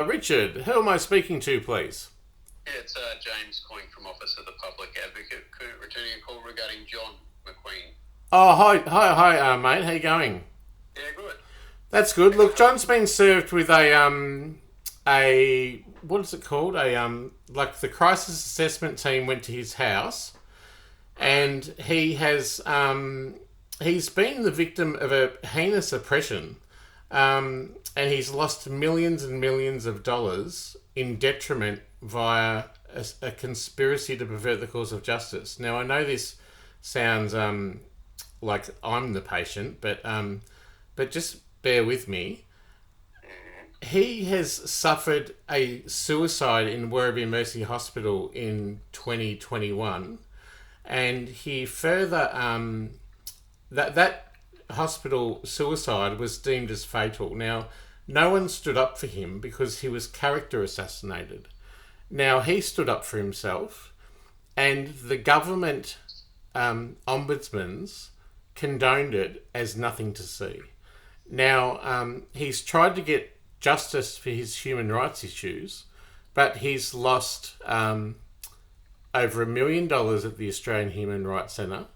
Richard, who am I speaking to, please? Yeah, it's James calling from Office of the Public Advocate, returning a call regarding John McQueen. Oh, hi, mate. How you going? Yeah, good. That's good. Look, John's been served with a what is it called? Like the crisis assessment team went to his house, and he's been the victim of a heinous oppression, and he's lost millions and millions of dollars in detriment via a conspiracy to pervert the cause of justice. Now, I know this sounds like I'm the patient, but just bear with me. He has suffered a suicide in Werribee Mercy Hospital in 2021, and he further that hospital suicide was deemed as fatal. Now, no one stood up for him because he was character assassinated. Now, he stood up for himself, and the government ombudsmans condoned it as nothing to see. Now, he's tried to get justice for his human rights issues, but he's lost over $1 million at the Australian Human Rights Centre.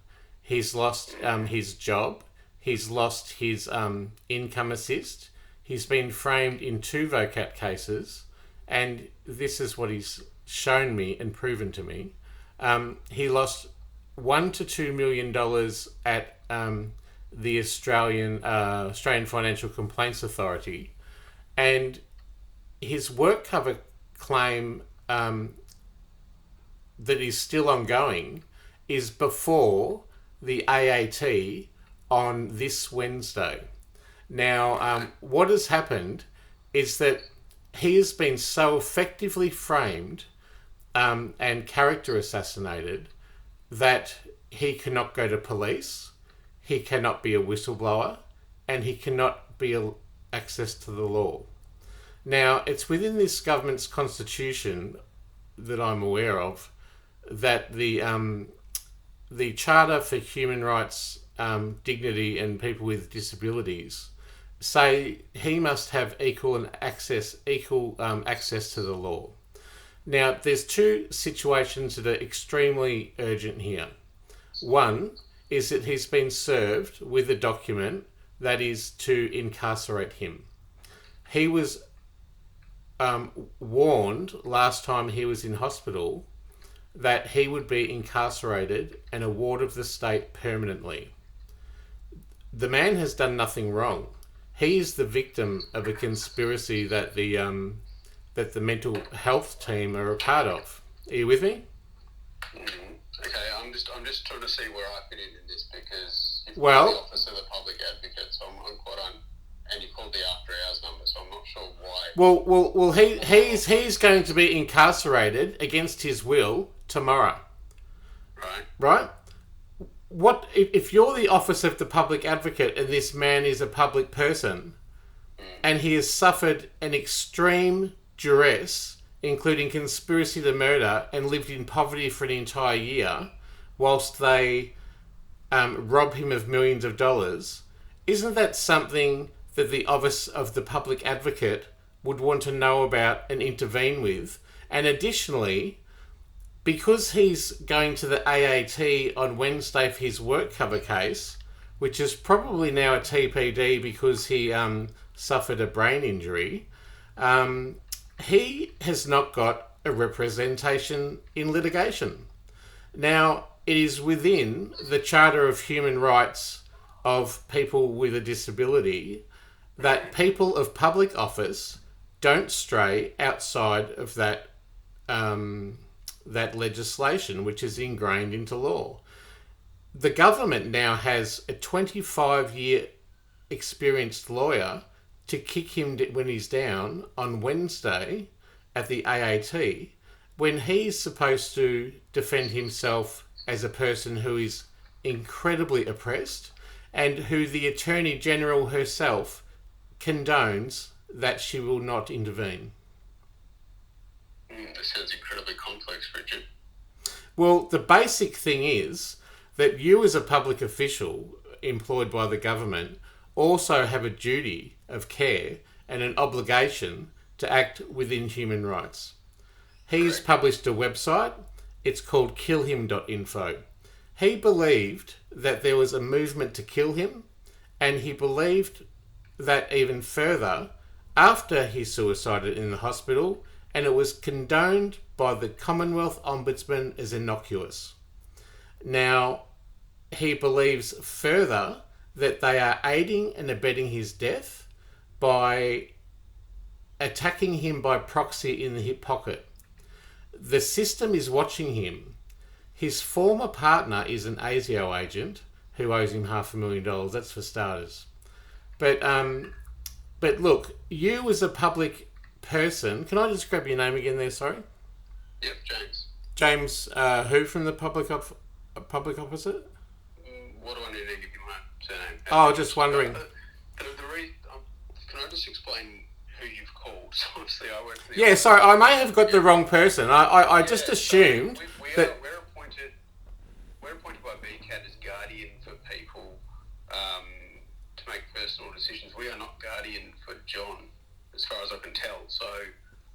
He's lost his job. He's lost his income assist. He's been framed in 2 VOCAT cases, and this is what he's shown me and proven to me. He lost $1 to $2 million at the Australian Financial Complaints Authority, and his work cover claim that is still ongoing is before the AAT on this Wednesday. Now, what has happened is that he has been so effectively framed and character assassinated that he cannot go to police, he cannot be a whistleblower, and he cannot be access to the law. Now, it's within this government's constitution that I'm aware of that the Charter for Human Rights, Dignity and People with Disabilities say he must have equal access to the law. Now, there's 2 situations that are extremely urgent here. One is that he's been served with a document that is to incarcerate him. He was warned last time he was in hospital that he would be incarcerated and a ward of the state permanently. The man has done nothing wrong. He is the victim of a conspiracy that the mental health team are a part of. Are you with me? Okay, I'm just trying to see where I fit in this because you've Well, got the Office of the Public Advocate, so I'm quite on, and you called the after hours number, so I'm not sure why. Well, he's going to be incarcerated against his will tomorrow. Right? What if you're the Office of the Public Advocate and this man is a public person and he has suffered an extreme duress, including conspiracy to murder, and lived in poverty for an entire year whilst they rob him of millions of dollars, isn't that something that the Office of the Public Advocate would want to know about and intervene with? And additionally, because he's going to the AAT on Wednesday for his work cover case, which is probably now a TPD because he suffered a brain injury, he has not got a representation in litigation. Now, it is within the Charter of Human Rights of people with a disability that people of public office don't stray outside of that legislation, which is ingrained into law. The government now has a 25-year experienced lawyer to kick him when he's down on Wednesday at the AAT, when he's supposed to defend himself as a person who is incredibly oppressed and who the Attorney General herself condones that she will not intervene. This sounds incredibly complex, Richard. Well, the basic thing is that you as a public official employed by the government also have a duty of care and an obligation to act within human rights. He's published a website. It's called killhim.info. He believed that there was a movement to kill him, and he believed that even further after he suicided in the hospital, and it was condoned by the Commonwealth Ombudsman as innocuous. Now, he believes further that they are aiding and abetting his death by attacking him by proxy in the hip pocket. The system is watching him. His former partner is an ASIO agent who owes him $500,000. That's for starters. But look, you as a public person, can I just grab your name again there? Sorry. Yep, James. James, who from the public opposite? What do I need to give you my surname? Oh, just wondering. Can I just explain who you've called? So obviously I work for the... Yeah, sorry, I may have got the wrong person. I just assumed that... We're appointed by VCAT as guardian for people to make personal decisions. We are not guardian for John, as far as I can tell. So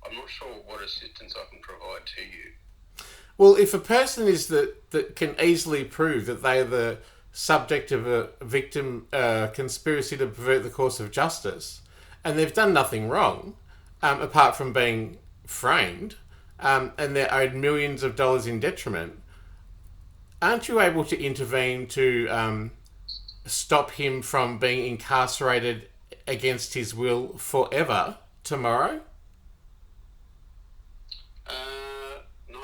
I'm not sure what assistance I can provide to you. Well, if a person is that can easily prove that they are the subject of a victim conspiracy to pervert the course of justice, and they've done nothing wrong, apart from being framed, and they're owed millions of dollars in detriment, aren't you able to intervene to stop him from being incarcerated against his will forever tomorrow? No.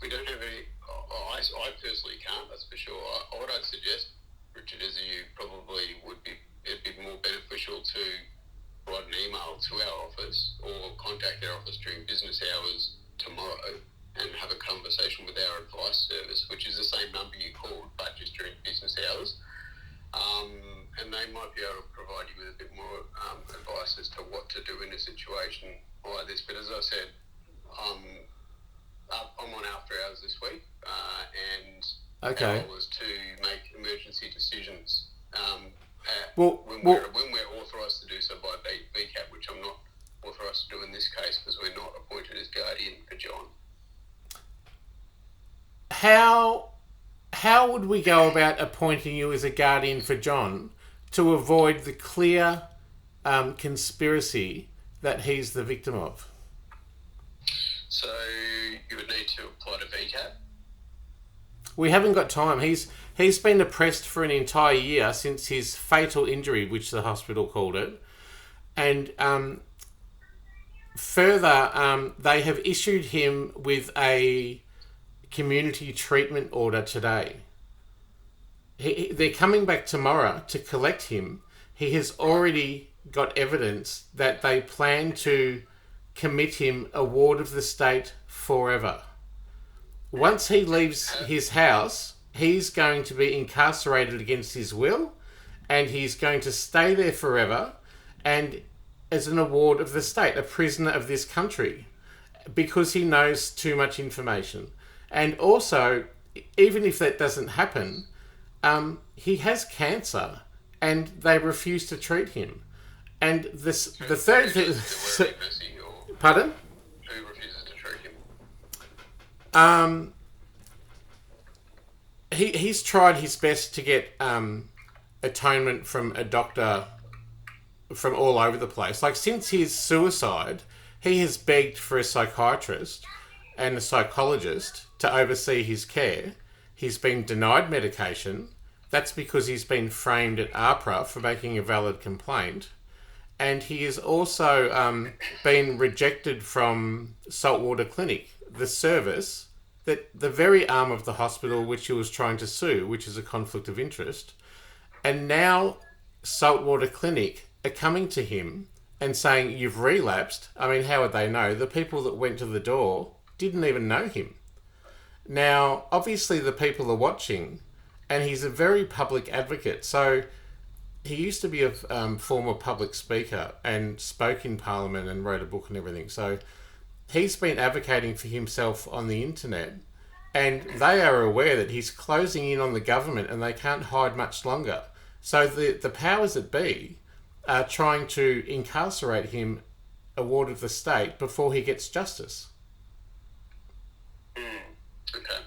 We don't have any... I personally can't, that's for sure. What I'd suggest, Richard, is it'd be more beneficial to write an email to our office or contact our office during business hours tomorrow and have a conversation with our advice service, which is the same number you called, but just during business hours. And they might be able to provide you with a bit more advice as to what to do in a situation like this. But as I said, I'm on after hours this week, and our goal is to make emergency decisions when we're authorised to do so by VCAT, which I'm not authorised to do in this case because we're not appointed as guardian for John. How would we go about appointing you as a guardian for John to avoid the clear conspiracy that he's the victim of? So you would need to apply to VCAT? We haven't got time. He's been oppressed for an entire year since his fatal injury, which the hospital called it. And further, they have issued him with a community treatment order today. They're coming back tomorrow to collect him. He has already got evidence that they plan to commit him a ward of the state forever. Once he leaves his house, he's going to be incarcerated against his will, and he's going to stay there forever, and as an award of the state, a prisoner of this country, because he knows too much information. And also, even if that doesn't happen, he has cancer, and they refuse to treat him. And the third thing... Pardon? Who refuses to treat him? He's tried his best to get atonement from a doctor from all over the place. Like, since his suicide, he has begged for a psychiatrist and a psychologist to oversee his care. He's been denied medication. That's because he's been framed at APRA for making a valid complaint. And he has also been rejected from Saltwater Clinic, the service, that the very arm of the hospital which he was trying to sue, which is a conflict of interest. And now Saltwater Clinic are coming to him and saying, you've relapsed. I mean, how would they know? The people that went to the door didn't even know him. Now, obviously the people are watching, and he's a very public advocate. So he used to be a former public speaker and spoke in Parliament and wrote a book and everything. So he's been advocating for himself on the internet, and they are aware that he's closing in on the government and they can't hide much longer. So the powers that be are trying to incarcerate him award of the state before he gets justice. Okay.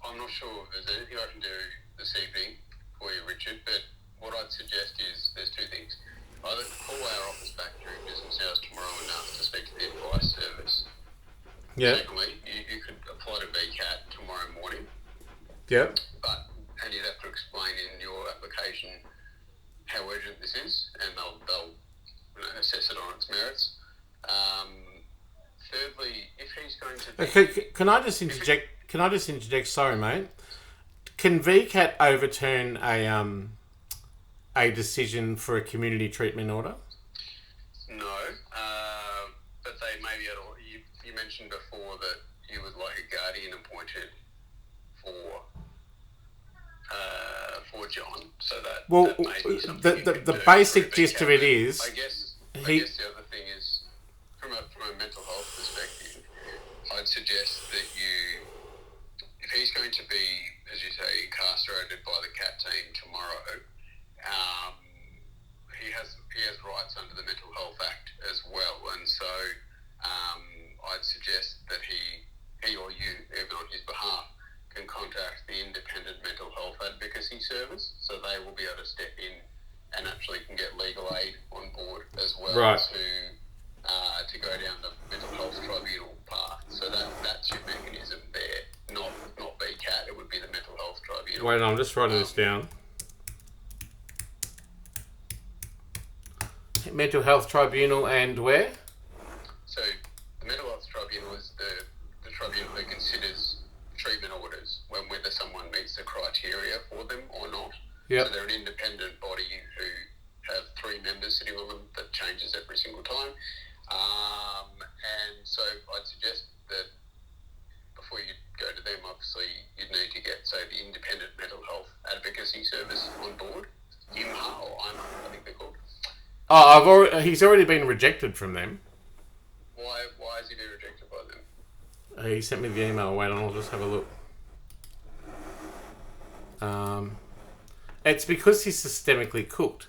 I'm not sure if there's anything I can do this evening for you, Richard, but what I'd suggest is there's two things. Either call our office back during business hours tomorrow and ask to speak to the advice service. Yeah. Secondly, you could apply to VCAT tomorrow morning. Yep. And you'd have to explain in your application how urgent this is, and they'll assess it on its merits. Thirdly, if he's going to be... Can I just interject? Sorry, mate. Can VCAT overturn a decision for a community treatment order? No, but they may be able... You mentioned before that you would like a guardian appointed for John, so that may be something the basic gist of it is... I guess the other thing is, from a mental health perspective, I'd suggest that if he's going to be, as you say, incarcerated by the CAT team tomorrow, he has rights under the Mental Health Act as well, and so I'd suggest that he or you, even on his behalf, can contact the Independent Mental Health Advocacy Service, so they will be able to step in and actually can get legal aid on board as well, right, to go down the mental health tribunal path. So that's your mechanism there, not VCAT. It would be the mental health tribunal. Wait, I'm just writing this down. Mental health tribunal, and where? So the mental health tribunal is the tribunal that considers treatment orders when whether someone meets the criteria for them or not. Yep. So they're an independent body who have 3 members sitting on them that changes every single time. And so I'd suggest that before you go to them, obviously you'd need to get, say, the Independent Mental Health Advocacy Service on board. IMHA or IMHA, I think they're called. Oh, he's already been rejected from them. Why has he been rejected by them? He sent me the email. Wait on, I'll just have a look. It's because he's systemically cooked.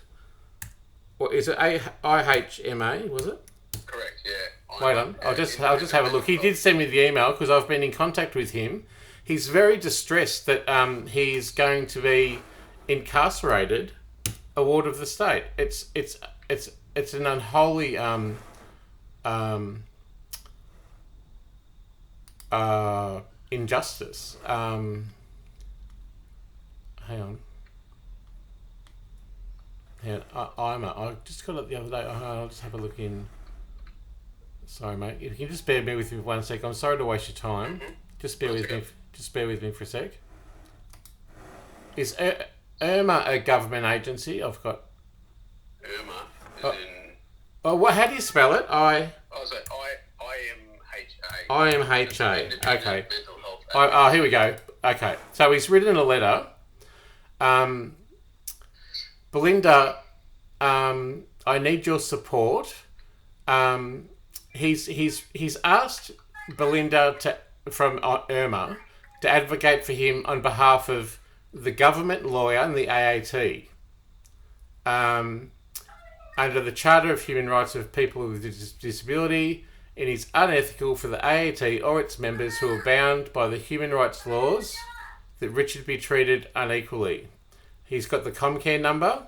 What is it? IHMA, was it? Correct. Yeah. Wait on. I'll just have a look. He did send me the email because I've been in contact with him. He's very distressed that he's going to be incarcerated. Award of the state. It's an unholy injustice. Hang on. Yeah, I just got it the other day. I'll just have a look in. Sorry, mate. If you can just bear with me for 1 sec. I'm sorry to waste your time. Just bear with me. Just bear with me for a sec. Is IRMA a government agency? I've got. IRMA is in. Oh, what? How do you spell it? IMHA. IMHA. Okay. Here we go. Okay. So he's written a letter. Belinda, I need your support. He's asked Belinda from IRMA to advocate for him on behalf of the government lawyer and the AAT. Under the Charter of Human Rights of People with Disability, it is unethical for the AAT or its members who are bound by the human rights laws that Richard be treated unequally. He's got the Comcare number,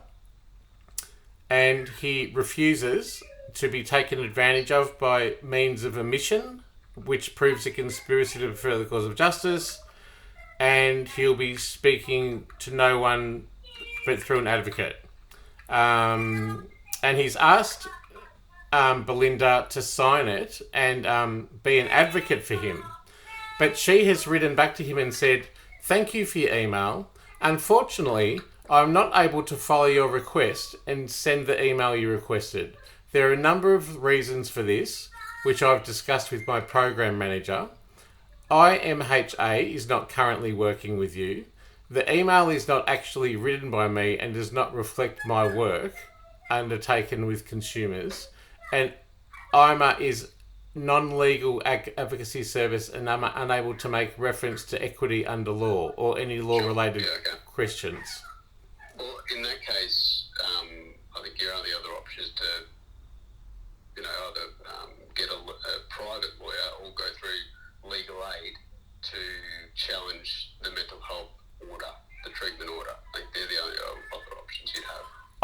and he refuses to be taken advantage of by means of omission, which proves a conspiracy to fulfill the cause of justice, and he'll be speaking to no one but through an advocate. And he's asked Belinda to sign it and be an advocate for him. But she has written back to him and said, "Thank you for your email. Unfortunately, I'm not able to follow your request and send the email you requested. There are a number of reasons for this, which I've discussed with my program manager. IMHA is not currently working with you. The email is not actually written by me and does not reflect my work undertaken with consumers. And IMA is non-legal advocacy service and I'm unable to make reference to equity under law or any law-related questions." Well, in that case, I think your only other option is to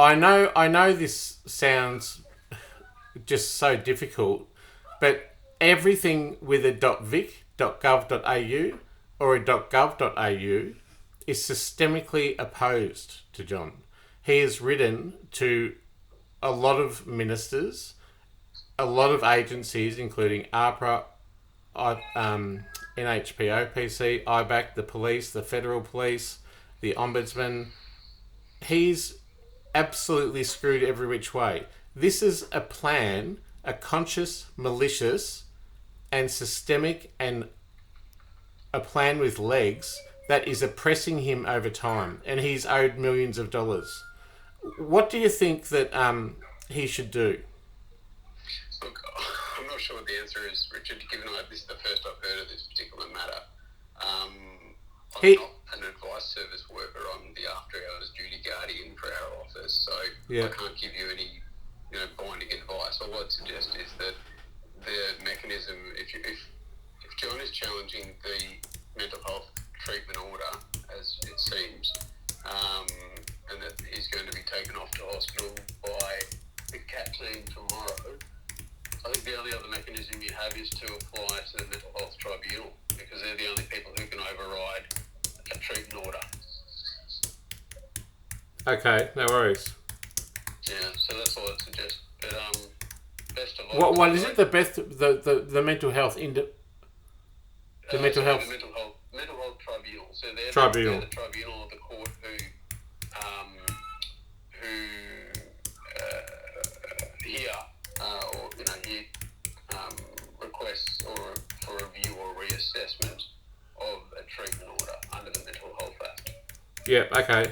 I know this sounds just so difficult, but everything with a .vic.gov.au or a .gov.au is systemically opposed to John. He has written to a lot of ministers, a lot of agencies, including APRA, NHP, OPC, IBAC, the police, the federal police, the ombudsman. He's absolutely screwed every which way. This is a plan, a conscious, malicious, and systemic, and a plan with legs that is oppressing him over time, and he's owed millions of dollars. What do you think that he should do? Look, I'm not sure what the answer is, Richard, given this is the first I've heard of this particular matter. I'm not an advice service worker. I'm the after-hours duty guardian for our office, so I can't give you any binding advice. All I'd suggest is that the mechanism, if John is challenging the mental health treatment order, as it seems, and that he's going to be taken off to hospital by the CAT team tomorrow, I think the only other mechanism you have is to apply to the Mental Health Tribunal, because they're the only people who can override a treatment order. Okay, no worries. Yeah, so that's all I'd suggest. But best of all. What is it? The best the mental health mental health mental health tribunal. So they're the tribunal of the court who hear requests or for review or reassessment of a treatment order under the Mental Health Act. Yeah. Okay.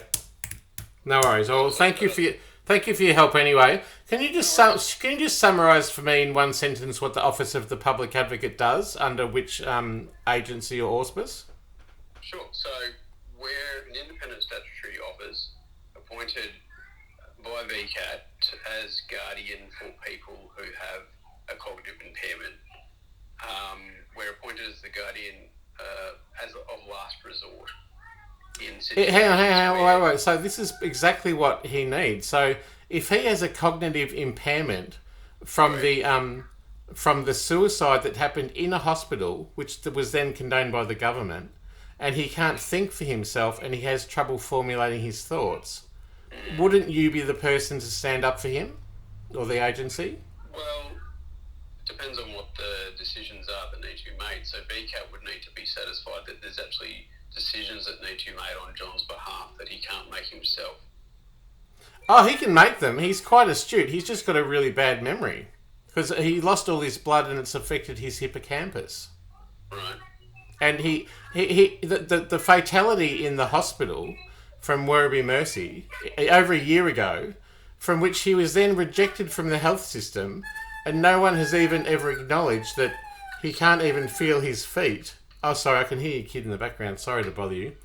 No worries. Well, thank you for your help anyway. Can you just summarise for me in one sentence what the Office of the Public Advocate does, under which agency or auspice? Sure. So we're an independent statutory office appointed by VCAT as guardian for people who have a cognitive impairment. We're appointed as the guardian as of last resort. Hang on, wait. So this is exactly what he needs. So if he has a cognitive impairment from the suicide that happened in a hospital, which was then condoned by the government, and he can't think for himself and he has trouble formulating his thoughts, wouldn't you be the person to stand up for him or the agency? Well, it depends on what the decisions are that need to be made. So VCAT would need to be satisfied that there's actually decisions that need to be made on John's behalf that he can't make himself. Oh, he can make them. He's quite astute. He's just got a really bad memory because he lost all his blood and it's affected his hippocampus. Right. And the fatality in the hospital from Werribee Mercy over a year ago, from which he was then rejected from the health system, and no one has even ever acknowledged that he can't even feel his feet. Oh, sorry, I can hear your kid in the background. Sorry to bother you.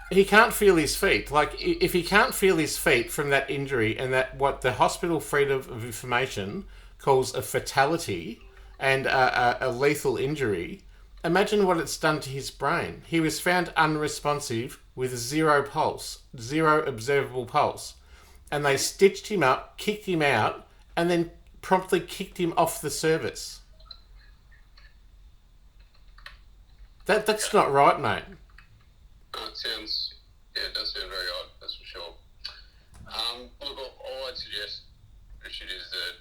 He can't feel his feet. Like, if he can't feel his feet from that injury, and that what the Hospital Freedom of Information calls a fatality and a lethal injury, imagine what it's done to his brain. He was found unresponsive with zero pulse, zero observable pulse. And they stitched him up, kicked him out, and then promptly kicked him off the service. That's not right, mate. It does sound very odd, that's for sure. Look, all I'd suggest, Richard, is that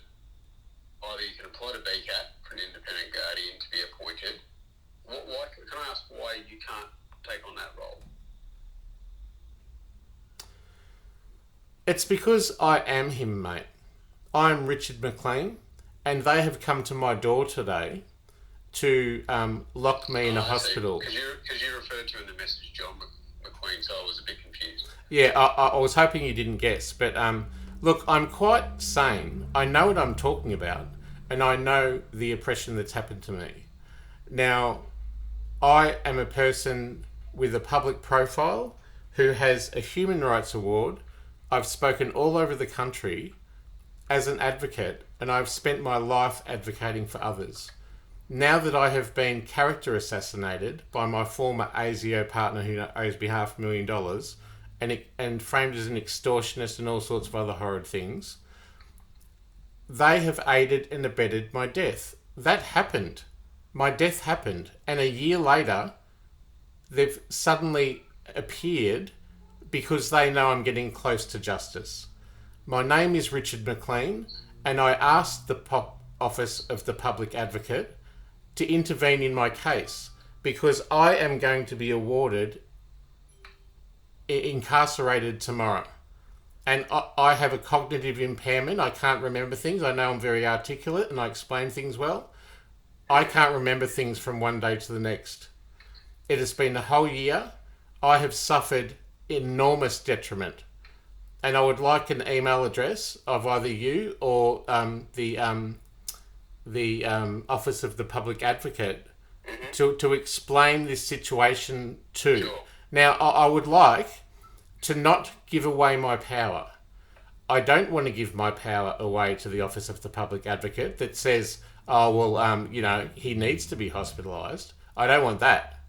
either you can apply to VCAT for an independent guardian to be appointed. Why, can I ask why you can't take on that role? It's because I am him, mate. I'm Richard Mclean, and they have come to my door today to lock me in a hospital. Because you referred to in the message John McLean, so I was a bit confused. Yeah, I was hoping you didn't guess, but look, I'm quite sane. I know what I'm talking about, and I know the oppression that's happened to me. Now, I am a person with a public profile who has a human rights award. I've spoken all over the country as an advocate, and I've spent my life advocating for others. Now that I have been character assassinated by my former ASIO partner who owes me $500,000, and framed as an extortionist and all sorts of other horrid things. They have aided and abetted my death. That happened. My death happened. And a year later, they've suddenly appeared because they know I'm getting close to justice. My name is Richard Mclean, and I asked the Office of the Public Advocate to intervene in my case because I am going to be awarded incarcerated tomorrow. And I have a cognitive impairment. I can't remember things. I know I'm very articulate and I explain things well. I can't remember things from one day to the next. It has been a whole year. I have suffered enormous detriment. And I would like an email address of either you or the Office of the Public Advocate to explain this situation to. Sure. Now, I would like to not give away my power. I don't want to give my power away to the Office of the Public Advocate that says, oh, well, he needs to be hospitalised. I don't want that.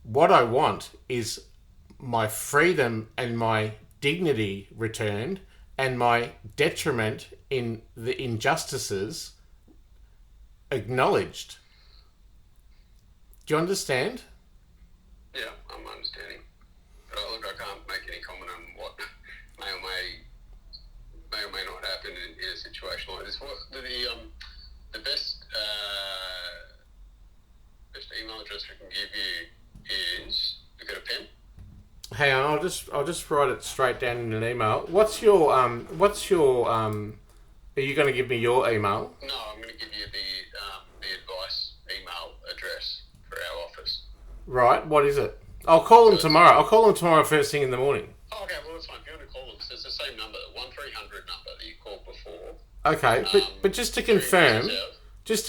What I want is my freedom and my dignity returned and my detriment in the injustices acknowledged. Do you understand? Yeah, I'm understanding. But look, I can't make any comment on what may or may not happen in a situation like this. What the best email address I can give you is, you got a pen? Hang on, I'll just write it straight down in an email. What's your are you going to give me your email? No, I'm going to give you the advice email address for our office. Right, what is it? I'll call them tomorrow. I'll call them tomorrow first thing in the morning. Oh, okay, well, that's fine. If you want to call them, it's the same number, 1300 number that you called before. Okay, but just to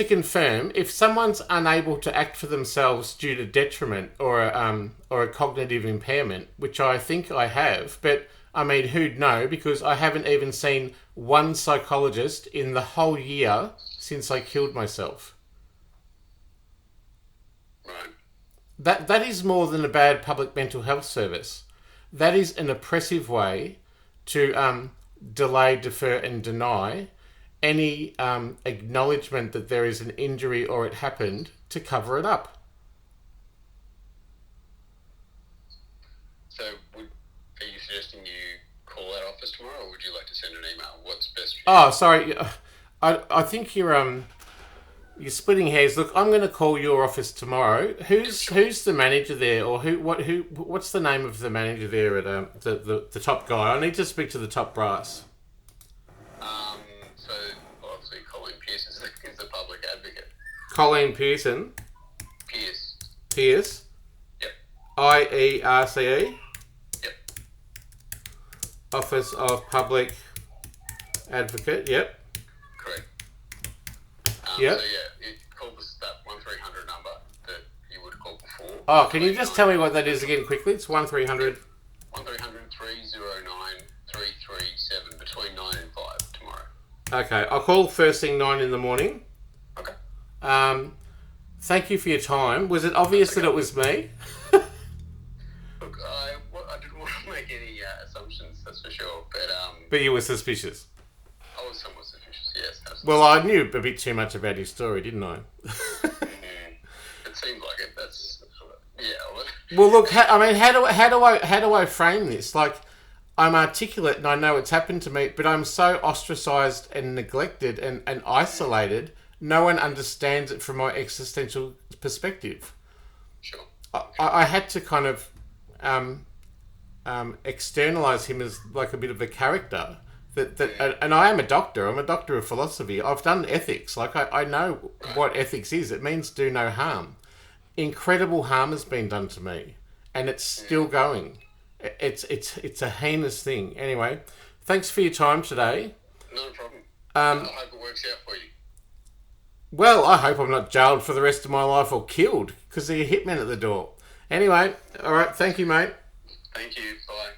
confirm, if someone's unable to act for themselves due to detriment or a cognitive impairment, which I think I have, but I mean, who'd know? Because I haven't even seen one psychologist in the whole year since I killed myself. Right. That is more than a bad public mental health service. That is an oppressive way to delay, defer, and deny any acknowledgement that there is an injury or it happened to cover it up. So, are you suggesting you call that office tomorrow, or would you like to send an email? What's best for you? Oh, sorry. I think you're splitting hairs. Look, I'm going to call your office tomorrow. Who's the manager there, or what's the name of the manager there at the top guy? I need to speak to the top brass. So obviously Colleen Pierce is the public advocate. Colleen Pearson. Pierce. Yep. IERCE. Yep. Office of Public Advocate. Yep. Correct. Yep. So yeah, it calls that 1300 number that you would have called before. Oh, can you just tell me what that is again quickly? It's 1300. 1300 309 337 between 9 and 5 tomorrow. Okay, I'll call first thing 9 in the morning. Okay. Thank you for your time. Was it obvious that it was me? Look, I didn't want to make any assumptions, that's for sure. But you were suspicious. I was somewhat suspicious, yes. Absolutely. Well, I knew a bit too much about his story, didn't I? It seemed like it. That's yeah. Well, look. How do I frame this? Like, I'm articulate and I know it's happened to me, but I'm so ostracised and neglected and isolated. No one understands it from my existential perspective. Sure. I had to kind of externalise him as like a bit of a character. And I am a doctor. I'm a doctor of philosophy. I've done ethics. Like I know what ethics is. It means do no harm. Incredible harm has been done to me, and it's still going. It's a heinous thing. Anyway, thanks for your time today. No problem. I hope it works out for you. Well, I hope I'm not jailed for the rest of my life or killed because there's a hitman at the door. Anyway, all right. Thank you, mate. Thank you. Bye.